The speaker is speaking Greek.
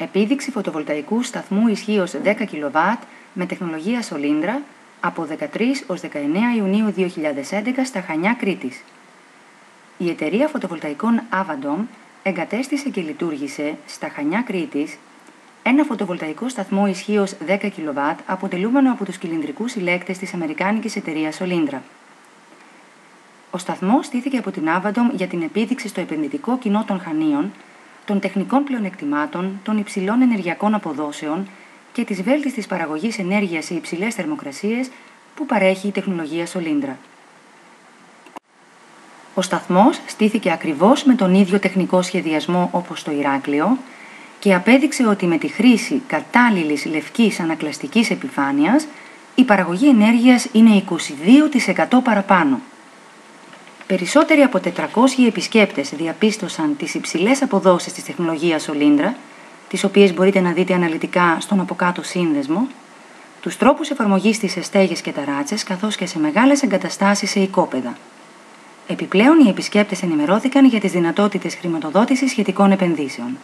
Επίδειξη φωτοβολταϊκού σταθμού ισχύως 10 kW με τεχνολογία Σολύντρα από 13 ως 19 Ιουνίου 2011 στα Χανιά, Κρήτης. Η εταιρεία φωτοβολταϊκών Avadom εγκατέστησε και λειτουργήσε στα Χανιά, Κρήτης ένα φωτοβολταϊκό σταθμό ισχύως 10 kW αποτελούμενο από τους κυλινδρικούς συλλέκτες της αμερικάνικης εταιρείας Σολύντρα. Ο σταθμός στήθηκε από την Avadom για την επίδειξη στο επενδυτικό κοινό των Χανίων των τεχνικών πλεονεκτημάτων, των υψηλών ενεργειακών αποδόσεων και της βέλτιστης παραγωγής ενέργειας σε υψηλές θερμοκρασίες που παρέχει η τεχνολογία Σολύντρα. Ο σταθμός στήθηκε ακριβώς με τον ίδιο τεχνικό σχεδιασμό όπως το Ηράκλειο και απέδειξε ότι με τη χρήση κατάλληλης λευκής ανακλαστικής επιφάνειας η παραγωγή ενέργειας είναι 22% παραπάνω. Περισσότεροι από 400 επισκέπτες διαπίστωσαν τις υψηλές αποδόσεις της τεχνολογίας Σολύντρα, τις οποίες μπορείτε να δείτε αναλυτικά στον από κάτω σύνδεσμο, τους τρόπους εφαρμογής της σε στέγες και ταράτσες, καθώς και σε μεγάλες εγκαταστάσεις σε οικόπεδα. Επιπλέον, οι επισκέπτες ενημερώθηκαν για τις δυνατότητες χρηματοδότησης σχετικών επενδύσεων.